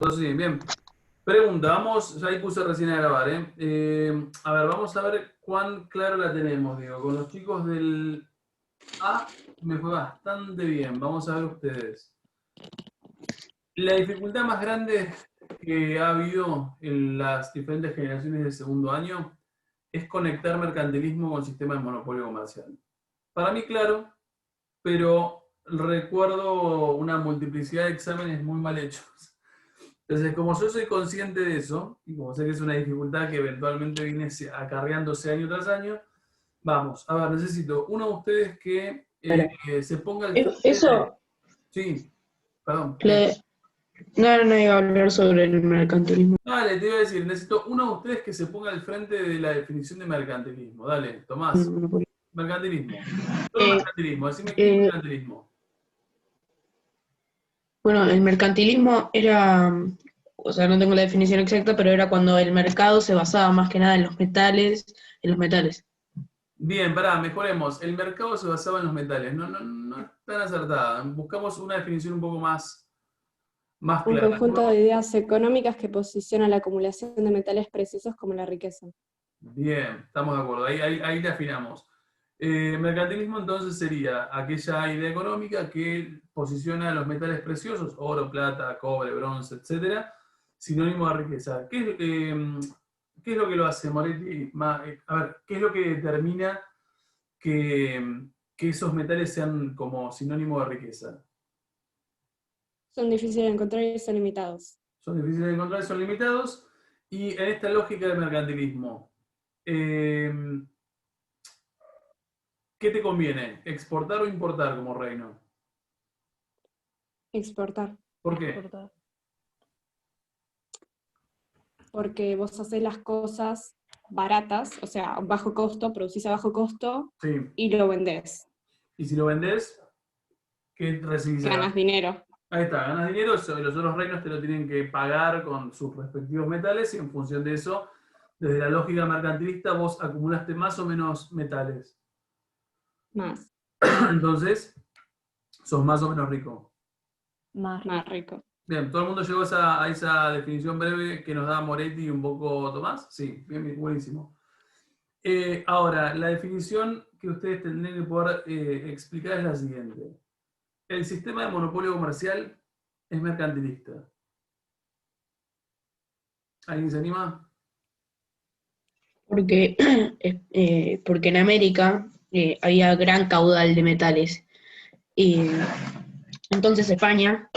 Sí, bien. Pregunta, vamos, ya ahí puse recién a grabar, ¿eh? A ver, vamos a ver cuán claro la tenemos, digo. Con los chicos del A me fue bastante bien. Vamos a ver ustedes. La dificultad más grande que ha habido en las diferentes generaciones de segundo año es conectar mercantilismo con sistemas de monopolio comercial. Para mí, claro, pero recuerdo una multiplicidad de exámenes muy mal hechos. Entonces, como yo soy consciente de eso, y como sé que es una dificultad que eventualmente viene acarreándose año tras año, vamos, a ver, necesito uno de ustedes que Claro. se ponga al frente de... Eso, Sí, perdón, ¿qué? le- no iba a hablar sobre el mercantilismo. Dale, te iba a decir, necesito uno de ustedes que se ponga al frente de la definición de mercantilismo. Dale, Tomás, Monopolio. mercantilismo. Solo Eh, mercantilismo, decime qué es eh, mercantilismo. bueno, el mercantilismo era, o sea, no tengo la definición exacta, pero era cuando el mercado se basaba más que nada en los metales. Bien, pará, mejoremos. El mercado se basaba en los metales. No es tan acertada. Buscamos una definición un poco más Un clara. conjunto de ideas económicas que posiciona la acumulación de metales preciosos como la riqueza. Bien, estamos de acuerdo, ahí le afinamos. Mercantilismo entonces sería aquella idea económica que posiciona los metales preciosos, oro, plata, cobre, bronce, etcétera, sinónimo de riqueza. ¿Qué es lo que lo hace Moretti? A ver, ¿qué es lo que determina que esos metales sean como sinónimo de riqueza? Son difíciles de encontrar y son limitados. Son difíciles de encontrar, son limitados, y en esta lógica del mercantilismo, eh, ¿qué te conviene? ¿Exportar o importar como reino? Exportar, ¿Por qué? Exportar. porque vos haces las cosas baratas, o sea, a bajo costo, producís a bajo costo Sí. y lo vendés. Y si lo vendés, ¿qué recibís a Ganas cambio? dinero. Ahí está, ganas dinero, los otros reinos te lo tienen que pagar con sus respectivos metales y en función de eso, desde la lógica mercantilista, vos acumulaste más o menos metales. Más, Entonces, sos más o menos rico. Más más rico. rico. Bien, ¿todo el mundo llegó a esa definición breve que nos da Moretti y un poco Tomás? Sí, bien, buenísimo. Ahora, la definición que ustedes tendrían que poder explicar es la siguiente. El sistema de monopolio comercial es mercantilista. ¿Alguien se anima? Porque, porque en América había gran caudal de metales. Y entonces España,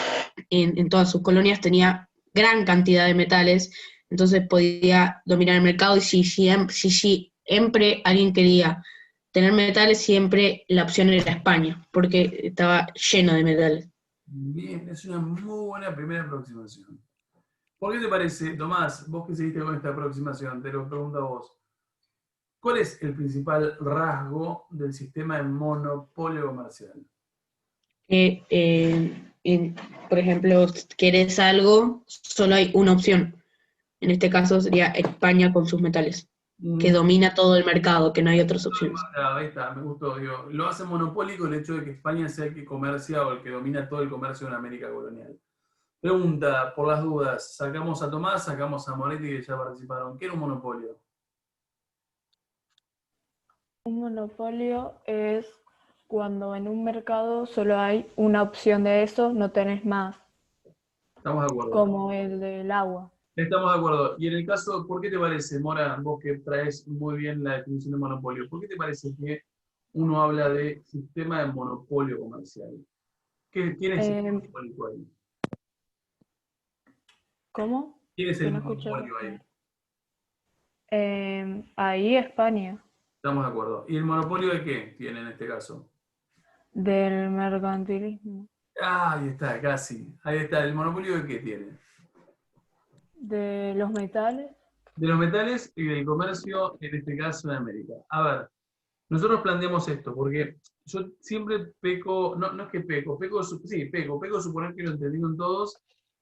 en todas sus colonias, tenía gran cantidad de metales, entonces podía dominar el mercado y si siempre alguien quería tener metales, siempre la opción era España, porque estaba lleno de metales. Bien, es una muy buena primera aproximación. ¿Por qué te parece, Tomás, vos que seguiste con esta aproximación, te lo pregunto a vos, ¿cuál es el principal rasgo del sistema de monopolio comercial? Que, por ejemplo, querés algo, solo hay una opción. En este caso sería España con sus metales, que Mm, domina todo el mercado, que no hay otras opciones. ahí está, me gustó. Digo, lo hace monopólico el hecho de que España sea el que comercia o el que domina todo el comercio en América colonial. Pregunta, por las dudas, sacamos a Tomás, sacamos a Moretti que ya participaron. ¿Qué era un monopolio? Un monopolio es cuando en un mercado solo hay una opción de eso, no tenés más, Estamos de acuerdo. como el del agua. Estamos de acuerdo. Y en el caso, ¿por qué te parece, Mora, vos que traes muy bien la definición de monopolio, ¿por qué te parece que uno habla de sistema de monopolio comercial? ¿Quién es el Eh, monopólico ahí? ¿Cómo? ¿Quién es Que el no escuché la monopolio ahí? primera. Ahí España, Estamos de acuerdo. ¿Y el monopolio de qué tiene en este caso? del mercantilismo, Ah, ahí está, casi. Ahí está. ¿El monopolio de qué tiene? de los metales. De los metales y del comercio, en este caso en América. A ver, nosotros planteamos esto, porque yo siempre peco, no es que peco, sí, peco suponer que lo entendieron todos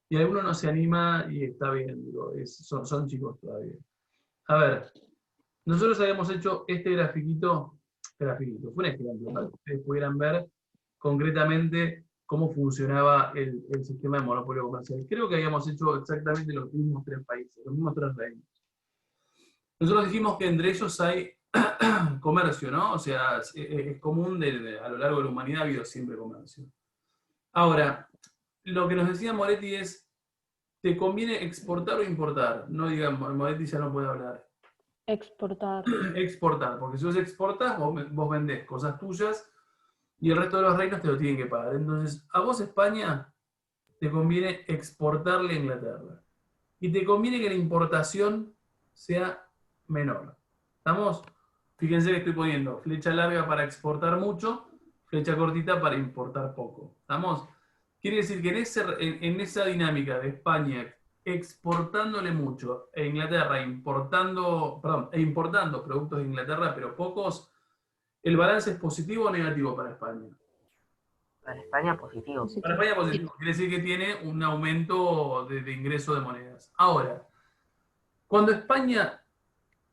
y alguno no se anima y está bien, digo, son chicos todavía. A ver, nosotros habíamos hecho este grafiquito, fue un ejemplo, para que ustedes pudieran ver concretamente cómo funcionaba el sistema de monopolio comercial. Creo que habíamos hecho exactamente los mismos 3 países, los mismos 3 reinos. Nosotros dijimos que entre ellos hay comercio, ¿no? O sea, es común, a lo largo de la humanidad ha habido siempre comercio. Ahora, lo que nos decía Moretti es, ¿te conviene exportar o importar? No digamos, Moretti ya no puede hablar. Exportar. Exportar, porque si vos exportas, vos vendés cosas tuyas y el resto de los reinos te lo tienen que pagar. Entonces, a vos, España, te conviene exportarle a Inglaterra. Y te conviene que la importación sea menor. ¿Estamos? Fíjense que estoy poniendo flecha larga para exportar mucho, flecha cortita para importar poco. ¿Estamos? Quiere decir que en esa dinámica de España exportándole mucho e Inglaterra importando productos de Inglaterra, pero pocos, ¿el balance es positivo o negativo para España? Para España positivo. Para España positivo. Quiere decir que tiene un aumento de ingreso de monedas. Ahora, cuando España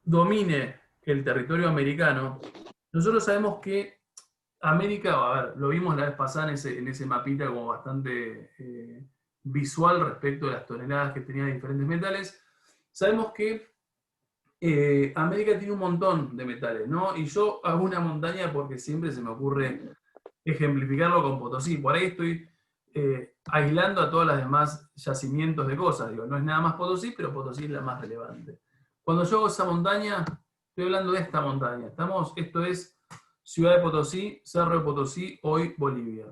domine el territorio americano, nosotros sabemos que América, a ver, lo vimos la vez pasada en ese mapita como bastante visual respecto de las toneladas que tenía de diferentes metales. Sabemos que América tiene un montón de metales, ¿no? Y yo hago una montaña porque siempre se me ocurre ejemplificarlo con Potosí. Por ahí estoy aislando a todos los demás yacimientos de cosas. Digo, no es nada más Potosí, pero Potosí es la más relevante. Cuando yo hago esa montaña, estoy hablando de esta montaña. Esto es Ciudad de Potosí, Cerro de Potosí, hoy Bolivia.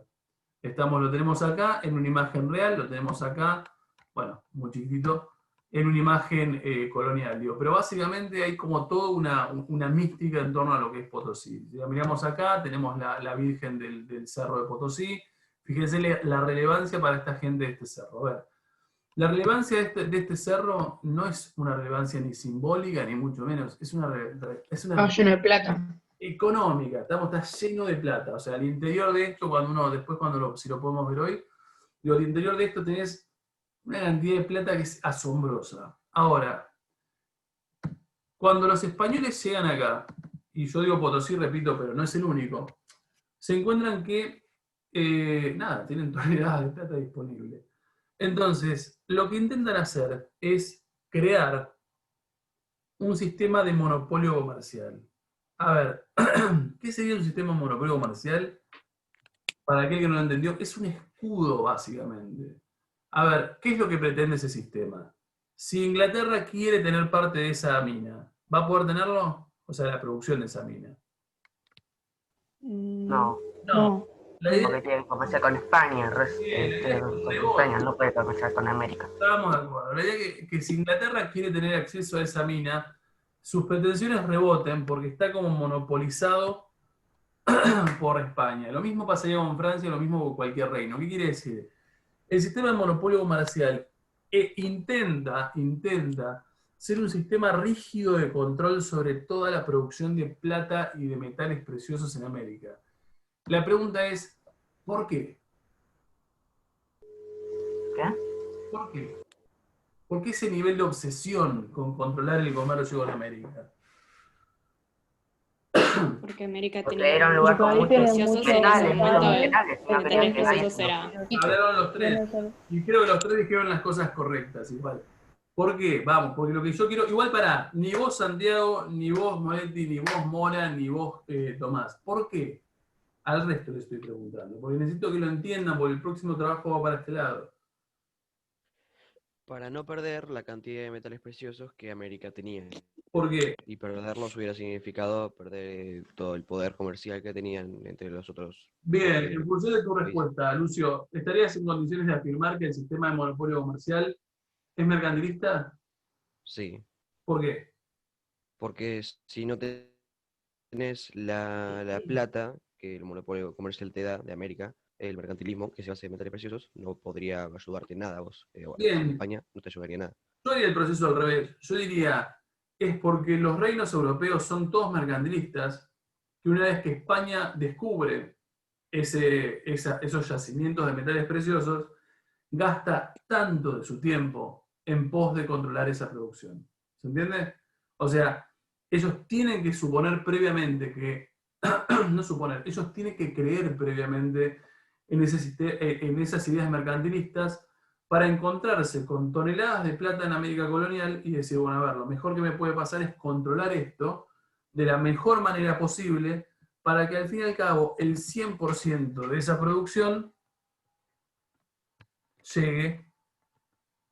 Lo tenemos acá en una imagen real, lo tenemos acá, bueno, muy chiquitito, en una imagen colonial. Digo. Pero básicamente hay como toda una mística en torno a lo que es Potosí. Si la miramos acá, tenemos la Virgen del Cerro de Potosí. Fíjense la relevancia para esta gente de este cerro. A ver, la relevancia de este cerro no es una relevancia ni simbólica, ni mucho menos. Es una lleno de plata. Económica. Está lleno de plata. O sea, al interior de esto, si lo podemos ver hoy, digo, al interior de esto tenés una cantidad de plata que es asombrosa. Ahora, cuando los españoles llegan acá, y yo digo Potosí, repito, pero no es el único, se encuentran que, tienen toneladas de plata disponible. Entonces, lo que intentan hacer es crear un sistema de monopolio comercial. A ver, ¿qué sería un sistema de monopolio comercial? Para aquel que no lo entendió, es un escudo, básicamente. A ver, ¿qué es lo que pretende ese sistema? Si Inglaterra quiere tener parte de esa mina, ¿va a poder tenerlo? O sea, la producción de esa mina. No. No. La idea Porque tiene que comerciar con España, con España, no puede comerciar con América. estábamos de acuerdo. La idea es que si Inglaterra quiere tener acceso a esa mina, sus pretensiones reboten porque está como monopolizado por España. Lo mismo pasaría con Francia, lo mismo con cualquier reino. ¿Qué quiere decir? El sistema de monopolio comercial intenta ser un sistema rígido de control sobre toda la producción de plata y de metales preciosos en América. La pregunta es, ¿por qué? ¿Qué? ¿Por qué? ¿Por qué ese nivel de obsesión con controlar el comercio con América? Porque América Porque tenía era un lugar con muchos muchos preciosos metales, en ese muchos momento, minerales. los No querían metales que nadie preciosos se era... Hablaron los tres, y creo que los tres dijeron las cosas correctas, igual. ¿Por qué? Vamos, porque lo que yo quiero, igual ni vos Santiago, ni vos Moretti, ni vos Mora, ni vos Tomás. ¿Por qué? Al resto le estoy preguntando, porque necesito que lo entiendan, porque el próximo trabajo va para este lado. Para no perder la cantidad de metales preciosos que América tenía. ¿Por qué? Y perderlos hubiera significado perder todo el poder comercial que tenían entre los otros. Bien, en función de tu respuesta, Lucio, ¿estarías en condiciones de afirmar que el sistema de monopolio comercial es mercantilista? Sí, ¿Por qué? porque si no tenés la plata que el monopolio comercial te da de América, el mercantilismo, que se basa en metales preciosos, no podría ayudarte en nada a vos. Bien. En España no te ayudaría en nada. Yo haría el proceso al revés. Yo diría, es porque los reinos europeos son todos mercantilistas, que una vez que España descubre esos yacimientos de metales preciosos, gasta tanto de su tiempo en pos de controlar esa producción. ¿Se entiende? O sea, ellos tienen que suponer previamente que, no suponer, ellos tienen que creer previamente en esas ideas mercantilistas para encontrarse con toneladas de plata en América colonial y decir, bueno, a ver, lo mejor que me puede pasar es controlar esto de la mejor manera posible para que al fin y al cabo el 100% de esa producción llegue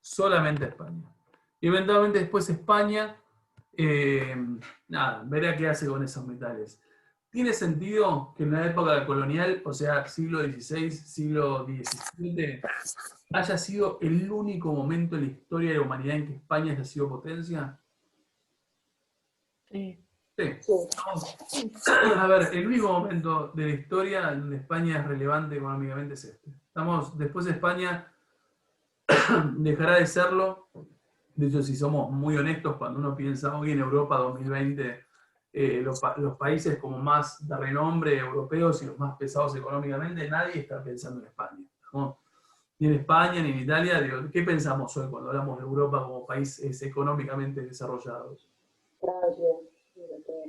solamente a España. Y eventualmente después España, verá qué hace con esos metales. ¿Tiene sentido que en la época colonial, o sea, siglo XVI, siglo XVII, haya sido el único momento en la historia de la humanidad en que España haya sido potencia? Sí. Sí. A ver, el único momento de la historia donde España es relevante económicamente es este. Después de España dejará de serlo. De hecho, si somos muy honestos, cuando uno piensa hoy en Europa 2020, los países como más de renombre europeos y los más pesados económicamente, nadie está pensando en España, ¿no? Ni en España, ni en Italia. Digo, ¿qué pensamos hoy cuando hablamos de Europa como países económicamente desarrollados?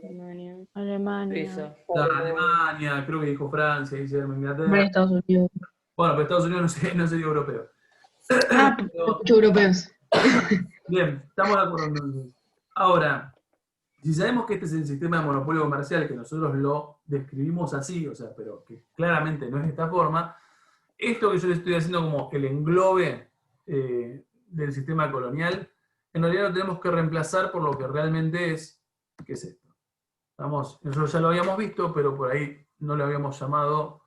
Alemania. Alemania, creo que dijo Francia, dice Inglaterra. Bueno, Estados Unidos. Bueno, pero Estados Unidos no sería europeo. Ah, Pero- muchos europeos. Bien, estamos de acuerdo entonces. Ahora, si sabemos que este es el sistema de monopolio comercial, que nosotros lo describimos así, o sea, pero que claramente no es de esta forma, esto que yo le estoy haciendo como el englobe del sistema colonial, en realidad lo tenemos que reemplazar por lo que realmente es, que es esto. Nosotros ya lo habíamos visto, pero por ahí no lo habíamos llamado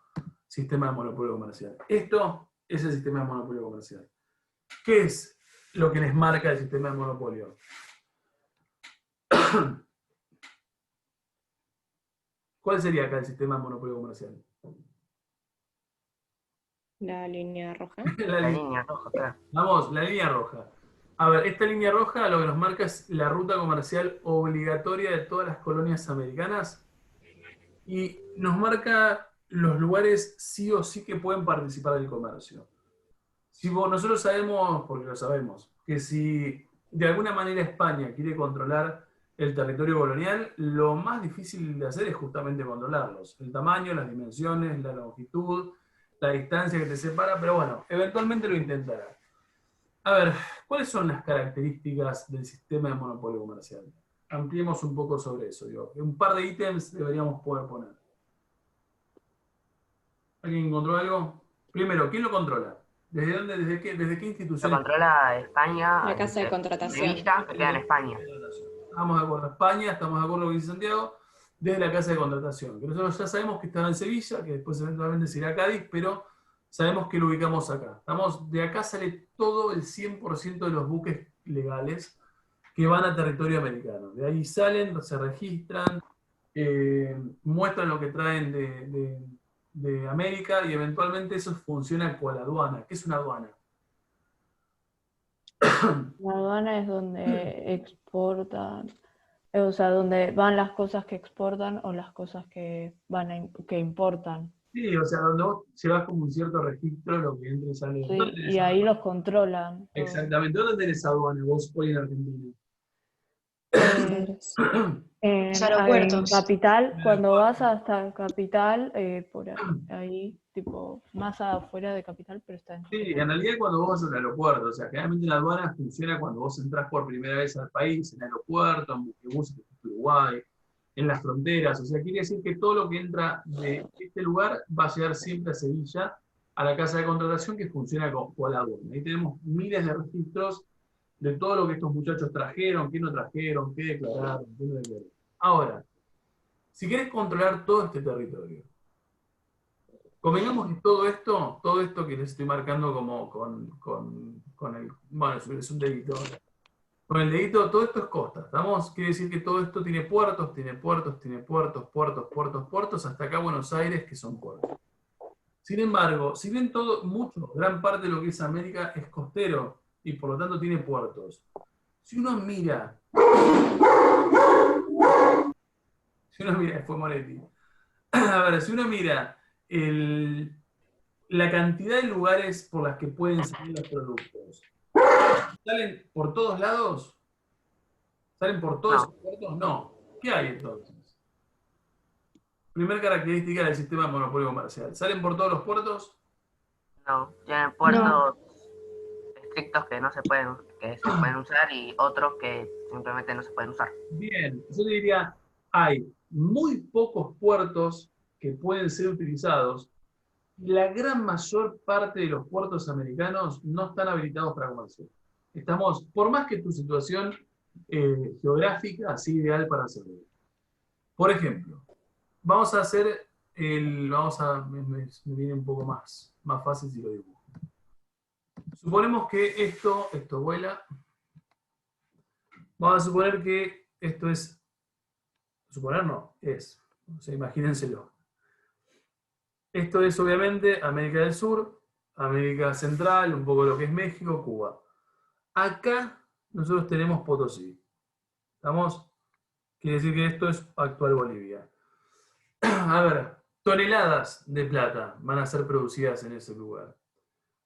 sistema de monopolio comercial. Esto es el sistema de monopolio comercial. ¿Qué es lo que les marca el sistema de monopolio? ¿Cuál sería acá el sistema de monopolio comercial? La línea roja. La La línea. línea roja, claro. Vamos, la línea roja. A ver, esta línea roja lo que nos marca es la ruta comercial obligatoria de todas las colonias americanas y nos marca los lugares sí o sí que pueden participar del comercio. Nosotros sabemos, porque lo sabemos, que si de alguna manera España quiere controlar el territorio colonial, lo más difícil de hacer es justamente controlarlos. El tamaño, las dimensiones, la longitud, la distancia que te separa, pero bueno, eventualmente lo intentará. A ver, ¿cuáles son las características del sistema de monopolio comercial? Ampliemos un poco sobre eso. Un par de ítems deberíamos poder poner. ¿Alguien encontró algo? Primero, ¿quién lo controla? ¿Desde dónde, desde qué Lo institución? controla España. La casa de contratación. Sevilla, que queda en España. Estamos de acuerdo. España, estamos de acuerdo con lo que dice Santiago, desde la casa de contratación. Que nosotros ya sabemos que estaba en Sevilla, que después eventualmente se irá a Cádiz, pero sabemos que lo ubicamos acá. De acá sale todo el 100% de los buques legales que van a territorio americano. De ahí salen, se registran, muestran lo que traen de América y eventualmente eso funciona con la aduana. ¿Qué es una aduana? La aduana es donde exportan, o sea, donde van las cosas que exportan o las cosas que que importan. Sí, o sea, donde vos llevas como un cierto registro lo que entra y sale. Sí, ¿Dónde tenés y ahí aduana? los controlan. todo. Exactamente. ¿Dónde tenés aduana vos hoy en Argentina? En Los aeropuertos. Capital, cuando vas hasta Capital, por ahí, tipo, más afuera de Capital, pero está en Sí, Capital. en realidad cuando vos vas al aeropuerto, o sea, generalmente la aduana funciona cuando vos entrás por primera vez al país, en el aeropuerto, en buquebús, en Uruguay, en las fronteras, o sea, quiere decir que todo lo que entra de este lugar va a llegar siempre a Sevilla, a la casa de contratación que funciona con la aduana. Ahí tenemos miles de registros de todo lo que estos muchachos trajeron, qué no trajeron, qué declararon, qué no declararon. Ahora, si querés controlar todo este territorio, convengamos que todo esto que les estoy marcando como con el, bueno, es un dedito. Con el dedito, todo esto es costa, ¿estamos? Quiere decir que todo esto tiene puertos, puertos, hasta acá Buenos Aires, que son puertos. Sin embargo, si bien gran parte de lo que es América es costero, y por lo tanto tiene puertos, si uno mira, fue Moretti. A ver, si uno mira la cantidad de lugares por las que pueden salir los productos, ¿salen por todos lados? ¿Salen por todos esos puertos? No. ¿Qué hay entonces? Primera característica del sistema de monopolio comercial. ¿Salen por todos los puertos? No, tienen puertos estrictos que se pueden usar y otros que simplemente no se pueden usar. Bien, yo te diría, hay muy pocos puertos que pueden ser utilizados. La gran mayor parte de los puertos americanos no están habilitados para comercio. Estamos, por más que tu situación geográfica sea ideal para hacerlo. Por ejemplo, vamos a hacer me viene un poco más fácil si lo dibujo. Suponemos que esto vuela. Vamos a suponer que esto es, suponer no, es, o sea, imagínenselo. Esto es obviamente América del Sur, América Central, un poco lo que es México, Cuba. Acá nosotros tenemos Potosí. ¿Estamos? Quiere decir que esto es actual Bolivia. A ver, toneladas de plata van a ser producidas en ese lugar.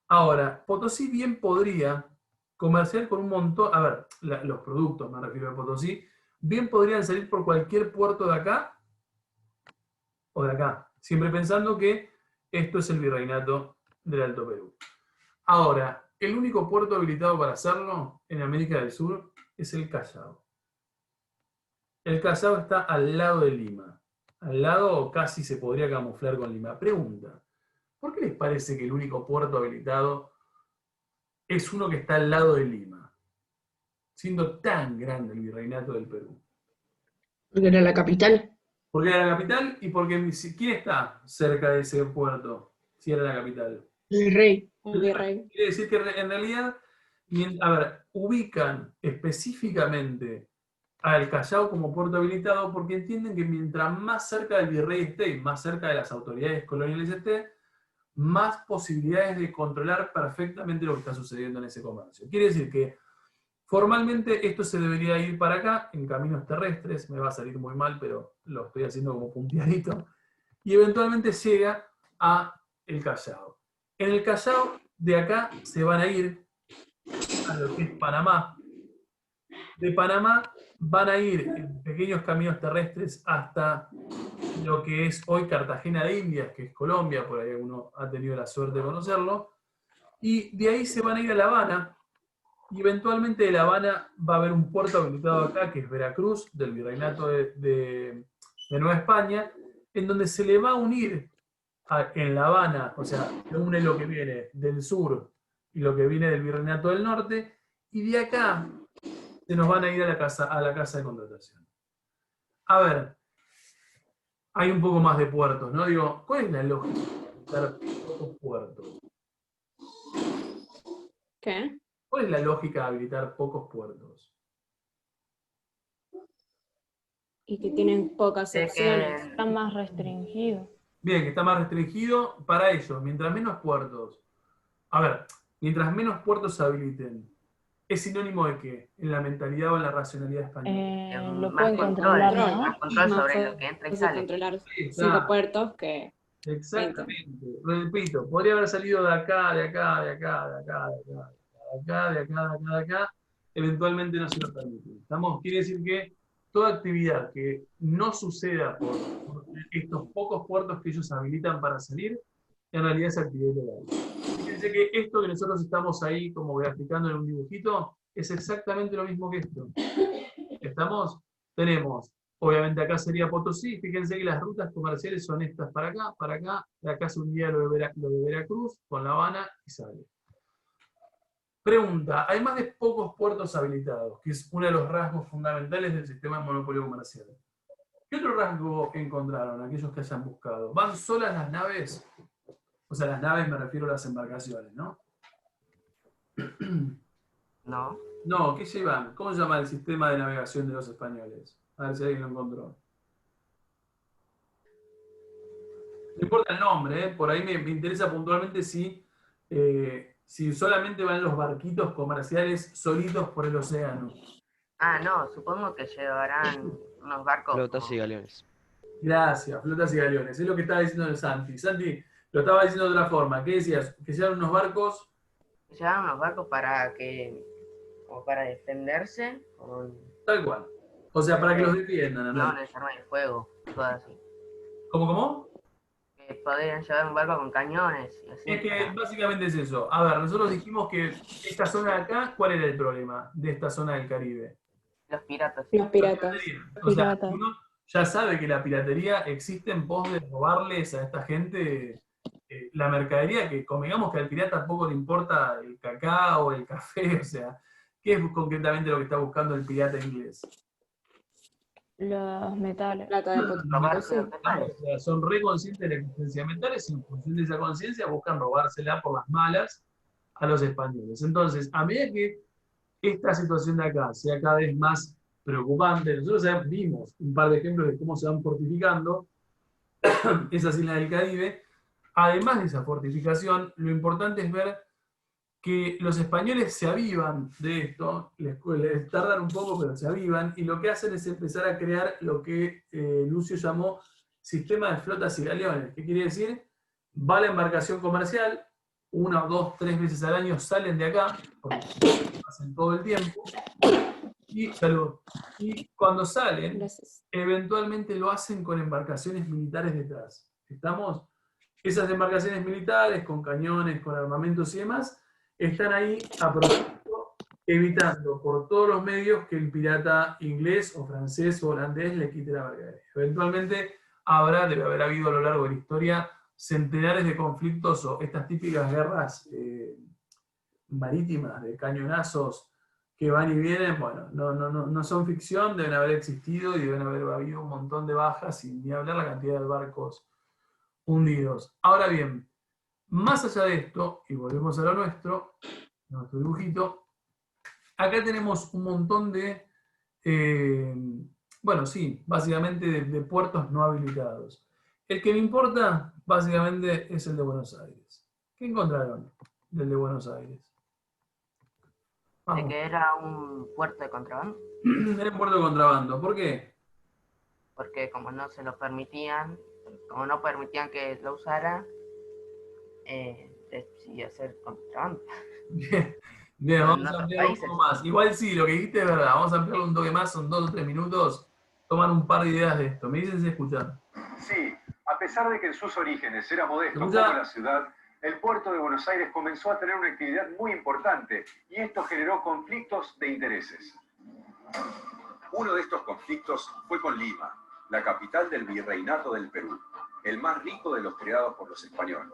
Ahora, Potosí bien podría comerciar con un montón, a ver, los productos, me refiero a Potosí, bien podrían salir por cualquier puerto de acá o de acá, siempre pensando que esto es el virreinato del Alto Perú. Ahora, el único puerto habilitado para hacerlo en América del Sur es el Callao. El Callao está al lado de Lima. Al lado o casi se podría camuflar con Lima. Pregunta, ¿por qué les parece que el único puerto habilitado es uno que está al lado de Lima, siendo tan grande el virreinato del Perú? Porque era la capital. Porque era la capital y porque ¿quién está cerca de ese puerto? Si era la capital. El rey. El virrey. Quiere decir que en realidad, a ver, ubican específicamente al Callao como puerto habilitado porque entienden que mientras más cerca del virrey esté y más cerca de las autoridades coloniales esté, más posibilidades de controlar perfectamente lo que está sucediendo en ese comercio. Quiere decir que formalmente esto se debería ir para acá, en caminos terrestres, me va a salir muy mal, pero lo estoy haciendo como punteadito, y eventualmente llega a el Callao. En el Callao, de acá se van a ir a lo que es Panamá. De Panamá van a ir en pequeños caminos terrestres hasta lo que es hoy Cartagena de Indias, que es Colombia, por ahí uno ha tenido la suerte de conocerlo, y de ahí se van a ir a La Habana, y eventualmente de La Habana va a haber un puerto habilitado acá, que es Veracruz, del Virreinato de Nueva España, en donde se le va a unir en La Habana, o sea, se une lo que viene del sur y lo que viene del Virreinato del Norte, y de acá se nos van a ir a la casa de contratación. A ver, hay un poco más de puertos, ¿no? Digo, ¿cuál es la lógica de habilitar pocos puertos? ¿Qué? ¿Cuál es la lógica de habilitar pocos puertos? Y que tienen pocas Sé opciones. Está más restringido. Bien, que está más restringido para ellos. Mientras menos puertos. A ver, mientras menos puertos se habiliten, ¿es sinónimo de qué? En la mentalidad o en la racionalidad española. Lo más pueden control, controlar, Control. ¿no? más control Más sobre lo que entra y fácil sale. controlar Ahí 5 está. puertos que 20. Exactamente. Repito, podría haber salido de acá, de acá, de acá, de acá, de acá, de acá, de acá, de acá, de acá. Eventualmente no se lo permite. ¿Estamos? Quiere decir que toda actividad que no suceda por estos pocos puertos que ellos habilitan para salir, en realidad es actividad ilegal. Fíjense que esto que nosotros estamos ahí como graficando en un dibujito, es exactamente lo mismo que esto. ¿Estamos? Tenemos, obviamente acá sería Potosí, fíjense que las rutas comerciales son estas para acá, de acá se uniría lo de Veracruz con La Habana y sale. Pregunta, hay más de pocos puertos habilitados, que es uno de los rasgos fundamentales del sistema de monopolio comercial. ¿Qué otro rasgo encontraron aquellos que hayan buscado? ¿Van solas las naves? O sea, las naves me refiero a las embarcaciones, ¿no? No, No, ¿qué llevan? ¿Cómo se llama el sistema de navegación de los españoles? A ver si alguien lo encontró. No importa el nombre, ¿eh? Por ahí me interesa puntualmente si solamente van los barquitos comerciales solitos por el océano. no, supongo que llevarán unos barcos Flotas como y galeones. Gracias, flotas y galeones. Es lo que estaba diciendo el Santi. Santi, lo estaba diciendo de otra forma. ¿Qué decías? Que llevan unos barcos. llevaban unos barcos como para defenderse Tal cual. O sea, para que los defiendan, no ¿no? les arma de fuego, todo así. ¿Cómo? podrían llevar un barco con cañones y así. Es que para- básicamente es eso. A ver, nosotros dijimos que esta zona de acá, ¿cuál era el problema de esta zona del Caribe? Los piratas. Los La piratas. piratería. O sea, Piratas. uno ya sabe que la piratería existe en pos de robarles a esta gente la mercadería, que convengamos que al pirata poco le importa el cacao, el café, o sea, ¿qué es concretamente lo que está buscando el pirata inglés? Los metales. Plata de Robarse los potosí. metales. O sea, son re conscientes de la existencia de metales y en función de esa conciencia buscan robársela por las malas a los españoles. Entonces, a medida que esta situación de acá sea cada vez más preocupante, nosotros ya vimos un par de ejemplos de cómo se van fortificando esas islas del Caribe. Además de esa fortificación, lo importante es ver que los españoles se avivan de esto, les tardan un poco, pero se avivan, y lo que hacen es empezar a crear lo que Lucio llamó sistema de flotas y galeones. ¿Qué quiere decir? Va la embarcación comercial, 1, 2, 3 veces al año salen de acá, porque hacen todo el tiempo, y cuando salen, Gracias. eventualmente lo hacen con embarcaciones militares detrás. ¿Estamos? Esas embarcaciones militares, con cañones, con armamentos y demás, están ahí a propósito, evitando por todos los medios que el pirata inglés o francés o holandés le quite la mercadería. Eventualmente debe haber habido a lo largo de la historia centenares de conflictos o estas típicas guerras marítimas de cañonazos que van y vienen. Bueno, no son ficción, deben haber existido y deben haber habido un montón de bajas y ni hablar la cantidad de barcos hundidos. Ahora bien, más allá de esto, y volvemos a lo nuestro dibujito, acá tenemos un montón de, bueno, sí, básicamente de puertos no habilitados. El que me importa, básicamente, es el de Buenos Aires. ¿Qué encontraron del de Buenos Aires? De Vamos. que era un puerto de contrabando, Era un puerto de contrabando. ¿Por qué? porque como no se lo permitían, como no permitían que lo usara, decidió hacer contrabando. Bien, bien, En vamos a otros ampliar un países. poco más. Igual sí, lo que dijiste es verdad. Vamos a ampliarlo un toque más, son 2 o 3 minutos. Toman un par de ideas de esto. Me dicen si escuchan. Sí, a pesar de que en sus orígenes era modesto como ¿Escucha? la ciudad, el puerto de Buenos Aires comenzó a tener una actividad muy importante y esto generó conflictos de intereses. Uno de estos conflictos fue con Lima, la capital del virreinato del Perú, el más rico de los creados por los españoles.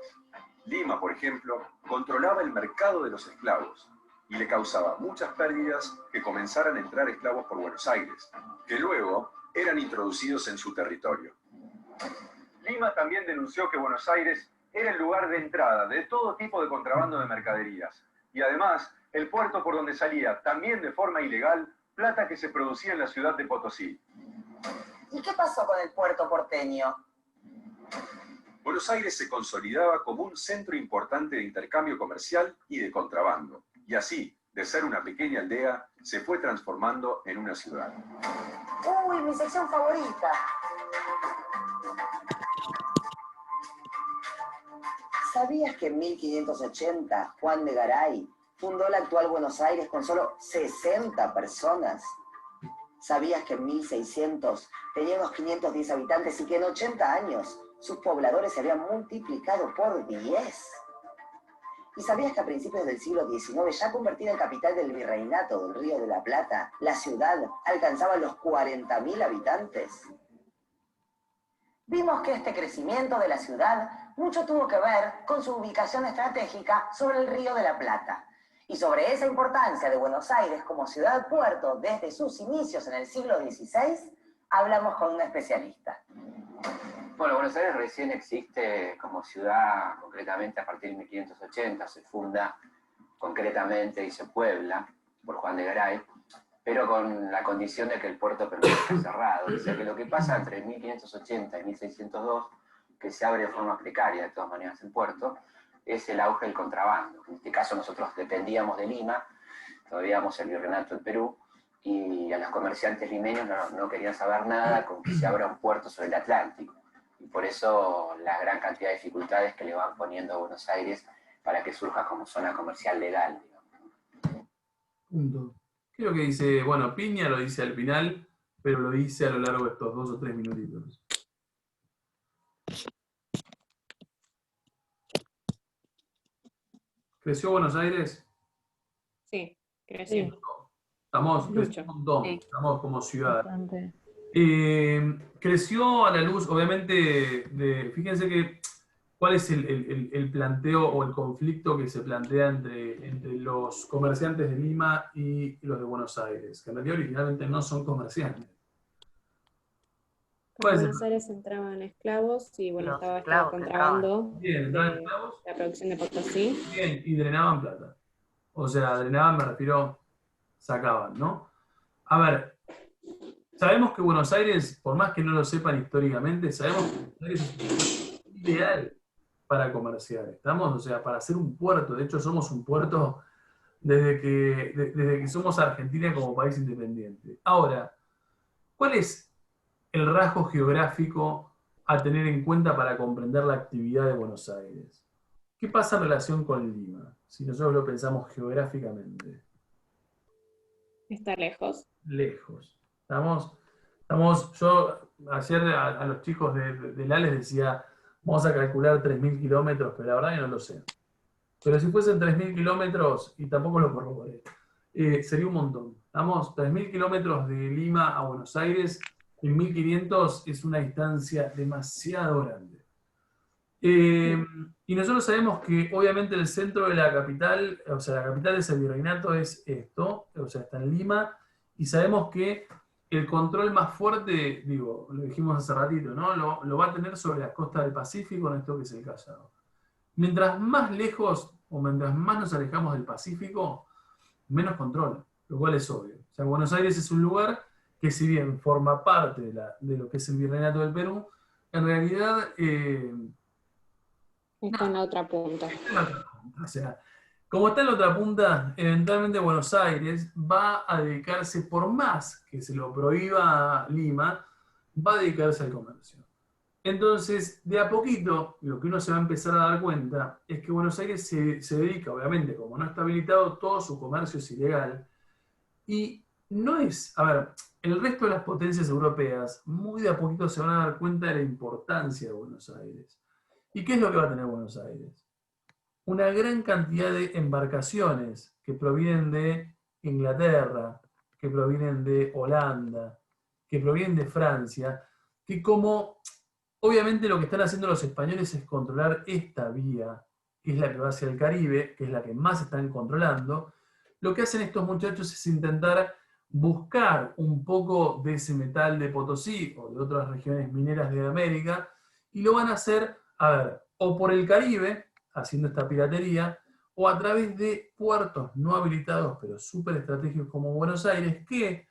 Lima, por ejemplo, controlaba el mercado de los esclavos y le causaba muchas pérdidas que comenzaran a entrar esclavos por Buenos Aires, que luego eran introducidos en su territorio. Lima también denunció que Buenos Aires era el lugar de entrada de todo tipo de contrabando de mercaderías y además el puerto por donde salía, también de forma ilegal, plata que se producía en la ciudad de Potosí. ¿Y qué pasó con el puerto porteño? Buenos Aires se consolidaba como un centro importante de intercambio comercial y de contrabando, y así, de ser una pequeña aldea, se fue transformando en una ciudad. Uy, mi sección favorita. ¿Sabías que en 1580 Juan de Garay fundó la actual Buenos Aires con solo 60 personas? ¿Sabías que en 1600 tenía unos 510 habitantes y que en 80 años sus pobladores se habían multiplicado por 10? ¿Y sabías que a principios del siglo XIX, ya convertida en capital del virreinato del Río de la Plata, la ciudad alcanzaba los 40.000 habitantes? Vimos que este crecimiento de la ciudad mucho tuvo que ver con su ubicación estratégica sobre el Río de la Plata. Y sobre esa importancia de Buenos Aires como ciudad-puerto desde sus inicios en el siglo XVI, hablamos con un especialista. Bueno, Buenos Aires recién existe como ciudad, concretamente a partir de 1580, se funda concretamente y se puebla por Juan de Garay, pero con la condición de que el puerto permanezca cerrado. O sea que lo que pasa entre 1580 y 1602, que se abre de forma precaria de todas maneras el puerto, es el auge del contrabando. En este caso nosotros dependíamos de Lima, todavía éramos el virreinato del Perú, y a los comerciantes limeños no querían saber nada con que se abra un puerto sobre el Atlántico. Y por eso la gran cantidad de dificultades que le van poniendo a Buenos Aires para que surja como zona comercial legal, digamos. Punto. Creo que dice, bueno, Piña lo dice al final, pero lo dice a lo largo de estos 2 o 3 minutitos. ¿Creció Buenos Aires? Sí, creció. Sí, Estamos, Mucho. creció un montón, Sí. estamos como ciudad. bastante. Creció a la luz, obviamente, fíjense que cuál es el planteo o el conflicto que se plantea entre los comerciantes de Lima y los de Buenos Aires, que en realidad originalmente no son comerciantes. En ¿Cuál es el Buenos Aires entraban esclavos y bueno, Los estaba esclavos que contrabando Bien, entraban de esclavos, la producción de Potosí. bien, y drenaban plata. O sea, drenaban, me refiero, sacaban, ¿no? A ver, sabemos que Buenos Aires, por más que no lo sepan históricamente, sabemos que Buenos Aires es un lugar ideal para comerciar. ¿Estamos? O sea, para ser un puerto. De hecho, somos un puerto desde que somos Argentina como país independiente. Ahora, ¿cuál es el rasgo geográfico a tener en cuenta para comprender la actividad de Buenos Aires? ¿Qué pasa en relación con Lima? Si nosotros lo pensamos geográficamente. Está lejos. Lejos. Yo ayer a los chicos de la les decía, vamos a calcular 3.000 kilómetros, pero la verdad que no lo sé. Pero si fuesen 3.000 kilómetros, y tampoco lo corroboré, sería un montón. 3.000 kilómetros de Lima a Buenos Aires, en 1.500 es una distancia demasiado grande. Y nosotros sabemos que obviamente el centro de la capital, o sea, la capital de ese virreinato es esto, o sea, está en Lima, y sabemos que el control más fuerte, digo, lo dijimos hace ratito, ¿no? Lo va a tener sobre la costa del Pacífico, en esto que es el Callao. Mientras más lejos o mientras más nos alejamos del Pacífico, menos control, lo cual es obvio. O sea, Buenos Aires es un lugar que si bien forma parte de lo que es el virreinato del Perú, en realidad Está en la otra punta. o sea, como está en la otra punta, eventualmente Buenos Aires va a dedicarse, por más que se lo prohíba Lima, va a dedicarse al comercio. Entonces, de a poquito, lo que uno se va a empezar a dar cuenta es que Buenos Aires se dedica, obviamente, como no está habilitado, todo su comercio es ilegal. Y no es, a ver, el resto de las potencias europeas muy de a poquito se van a dar cuenta de la importancia de Buenos Aires. ¿Y qué es lo que va a tener Buenos Aires? Una gran cantidad de embarcaciones que provienen de Inglaterra, que provienen de Holanda, que provienen de Francia, que como obviamente lo que están haciendo los españoles es controlar esta vía, que es la que va hacia el Caribe, que es la que más están controlando, lo que hacen estos muchachos es intentar buscar un poco de ese metal de Potosí o de otras regiones mineras de América, y lo van a hacer, a ver, o por el Caribe, haciendo esta piratería, o a través de puertos no habilitados, pero súper estratégicos como Buenos Aires, que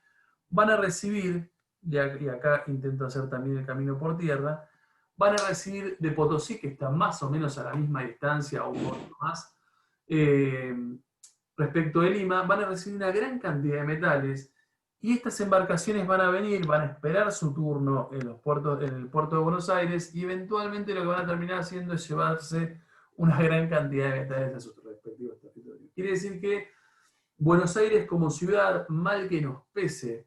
van a recibir, y acá intento hacer también el camino por tierra, van a recibir de Potosí, que está más o menos a la misma distancia o un poco más, respecto de Lima, van a recibir una gran cantidad de metales, y estas embarcaciones van a venir, van a esperar su turno en el puerto de Buenos Aires, y eventualmente lo que van a terminar haciendo es llevarse una gran cantidad de metales a sus respectivos territorios. Quiere decir que Buenos Aires como ciudad, mal que nos pese,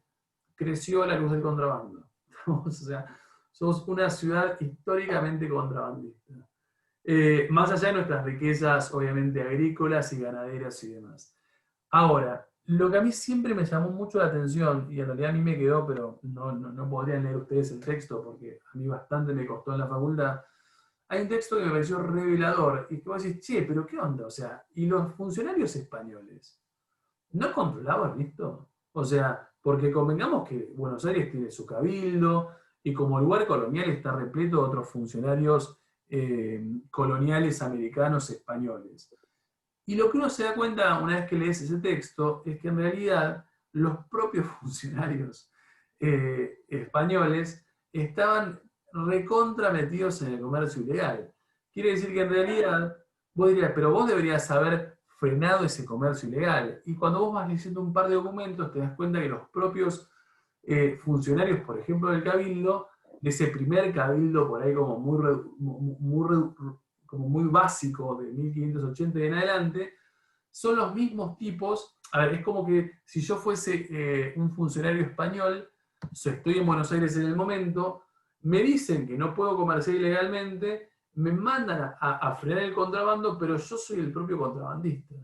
creció a la luz del contrabando. O sea, somos una ciudad históricamente contrabandista. Más allá de nuestras riquezas, obviamente, agrícolas y ganaderas y demás. Ahora, lo que a mí siempre me llamó mucho la atención, y en realidad a mí me quedó, pero no podrían leer ustedes el texto, porque a mí bastante me costó en la facultad, hay un texto que me pareció revelador, y que vos decís, che, pero ¿qué onda? O sea, ¿y los funcionarios españoles no controlaban esto? O sea, porque convengamos que Buenos Aires tiene su cabildo, y como lugar colonial está repleto de otros funcionarios coloniales americanos españoles. Y lo que uno se da cuenta una vez que lees ese texto es que en realidad los propios funcionarios españoles estaban recontra metidos en el comercio ilegal. Quiere decir que en realidad vos dirías, pero vos deberías haber frenado ese comercio ilegal. Y cuando vos vas leyendo un par de documentos te das cuenta que los propios funcionarios, por ejemplo, del Cabildo, de ese primer Cabildo por ahí como muy básico de 1580 y en adelante, son los mismos tipos. A ver, es como que si yo fuese un funcionario español, estoy en Buenos Aires en el momento, me dicen que no puedo comerciar ilegalmente, me mandan a frenar el contrabando, pero yo soy el propio contrabandista.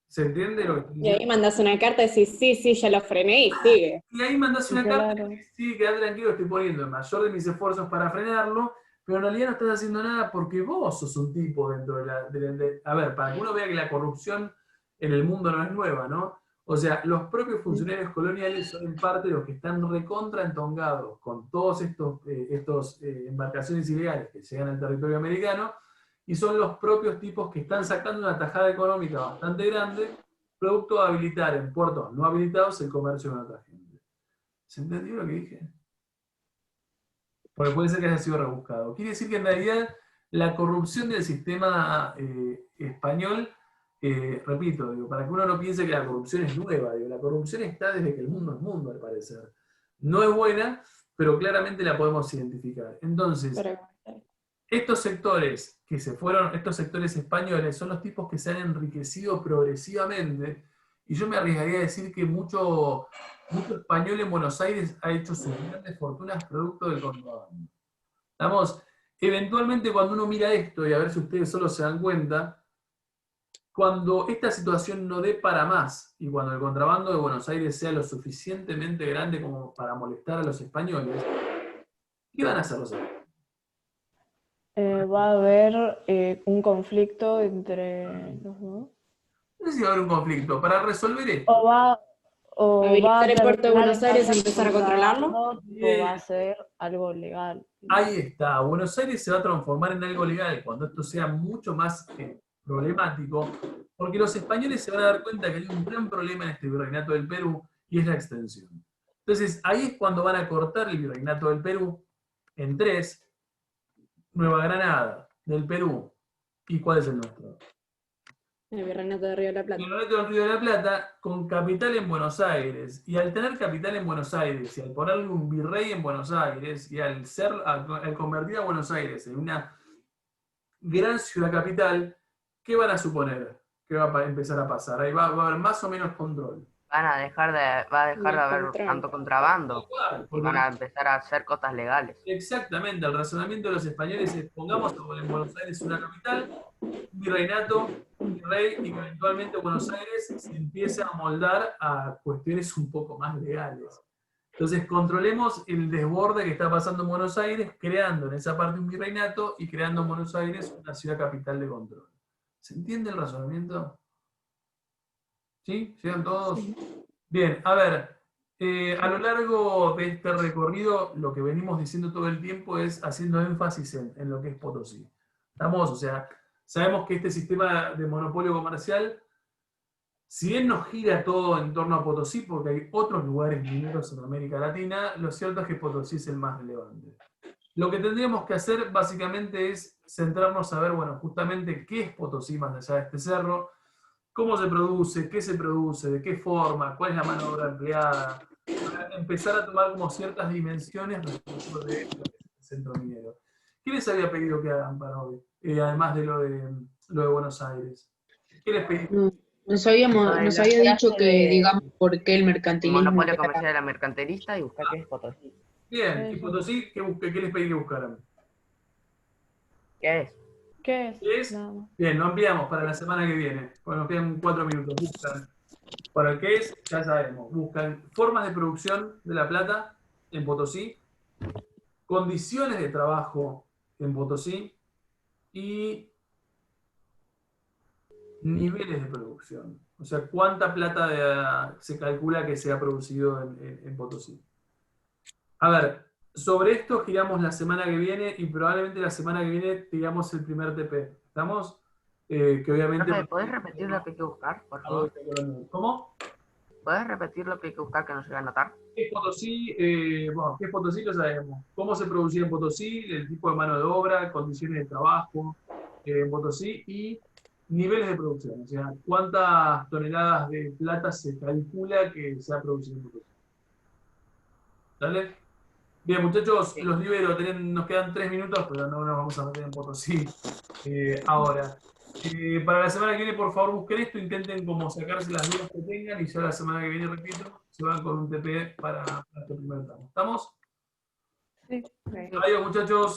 ¿Se entiende lo que estoy Y ahí diciendo? mandas una carta y decís, sí, ya lo frené y sigue. Y ahí mandas una Claro. carta y sí, quedate tranquilo, estoy poniendo el mayor de mis esfuerzos para frenarlo, pero en realidad no estás haciendo nada porque vos sos un tipo dentro de a ver, para que uno vea que la corrupción en el mundo no es nueva, ¿no? O sea, los propios funcionarios coloniales son en parte los que están recontra entongados con todos estos embarcaciones ilegales que llegan al territorio americano, y son los propios tipos que están sacando una tajada económica bastante grande, producto de habilitar en puertos no habilitados el comercio con otra gente. ¿Se entendió lo que dije? Porque puede ser que haya sido rebuscado. Quiere decir que en realidad la corrupción del sistema español, repito, digo, para que uno no piense que la corrupción es nueva, digo, la corrupción está desde que el mundo es mundo, al parecer. No es buena, pero claramente la podemos identificar. Entonces, estos sectores que se fueron, estos sectores españoles, son los tipos que se han enriquecido progresivamente, y yo me arriesgaría a decir que mucho español en Buenos Aires ha hecho sus grandes fortunas producto del contrabando. Estamos, eventualmente cuando uno mira esto, y a ver si ustedes solo se dan cuenta, cuando esta situación no dé para más, y cuando el contrabando de Buenos Aires sea lo suficientemente grande como para molestar a los españoles, ¿qué van a hacer los españoles? Va a haber un conflicto entre los dos. No sé si va a haber un conflicto. Para resolver esto, O va Habilitar a el puerto de terminar Buenos Aires y en empezar a controlarlo. o va a ser algo legal. ahí está. Buenos Aires se va a transformar en algo legal cuando esto sea mucho más problemático, porque los españoles se van a dar cuenta que hay un gran problema en este virreinato del Perú, y es la extensión. Entonces, ahí es cuando van a cortar el virreinato del Perú en tres: Nueva Granada, del Perú. ¿Y cuál es el nuestro? El Virreinato de Río de la Plata. El Virreinato del Río de la Plata, con capital en Buenos Aires. Y al tener capital en Buenos Aires, y al ponerle un virrey en Buenos Aires, y al convertir a Buenos Aires en una gran ciudad capital, ¿qué van a suponer que va a empezar a pasar? Ahí va a haber más o menos control. Va a dejar de Más haber control. tanto contrabando y Porque van a empezar a hacer cosas legales. exactamente, el razonamiento de los españoles es: pongamos en Buenos Aires una capital, un virreinato, un virrey, y que eventualmente Buenos Aires se empiece a moldar a cuestiones un poco más legales. Entonces controlemos el desborde que está pasando en Buenos Aires, creando en esa parte un virreinato y creando en Buenos Aires una ciudad capital de control. ¿Se entiende el razonamiento? ¿Sí? ¿Llegan todos? Bien, a ver, a lo largo de este recorrido, lo que venimos diciendo todo el tiempo es haciendo énfasis en lo que es Potosí. ¿Estamos? O sea, sabemos que este sistema de monopolio comercial, si bien nos gira todo en torno a Potosí, porque hay otros lugares mineros en América Latina, lo cierto es que Potosí es el más relevante. Lo que tendríamos que hacer básicamente es centrarnos a ver, bueno, justamente qué es Potosí más allá de este cerro, cómo se produce, de qué forma, cuál es la mano de obra empleada, para empezar a tomar como ciertas dimensiones respecto de lo que es el centro minero. ¿Qué les había pedido que hagan para hoy? Además de lo de Buenos Aires. ¿Qué les pedí? Nos había dicho que digamos por qué el El mercantilismo monopolio era- comercial de la mercantilista y buscar qué es Potosí. Bien, y Potosí, ¿qué les pedí que buscaran? ¿Qué es? ¿Qué es? ¿Qué es? Nada más. Bien, lo ampliamos para la semana que viene. Bueno, nos quedan 4 minutos. Buscan. Para el que es, ya sabemos. Buscan formas de producción de la plata en Potosí, condiciones de trabajo en Potosí y niveles de producción. O sea, cuánta plata se calcula que se ha producido en Potosí. A ver, sobre esto giramos la semana que viene, y probablemente la semana que viene tiramos el primer TP. ¿Estamos? Que obviamente... Profe, ¿podés repetir lo que hay que buscar, por favor? ¿Cómo? ¿Podés repetir lo que hay que buscar que no se va a notar? ¿Qué es Potosí? Bueno, ¿qué es Potosí? Lo sabemos. ¿Cómo se producía en Potosí? El tipo de mano de obra, condiciones de trabajo en Potosí y niveles de producción. O sea, cuántas toneladas de plata se calcula que se ha producido en Potosí. ¿Dale? Bien, muchachos, los libero. Nos quedan 3 minutos, pero no nos vamos a meter en Potosí ahora. Para la semana que viene, por favor, busquen esto, intenten como sacarse las dudas que tengan, y ya la semana que viene, repito, se van con un TP para este primer tramo. ¿Estamos? Sí. Adiós, muchachos.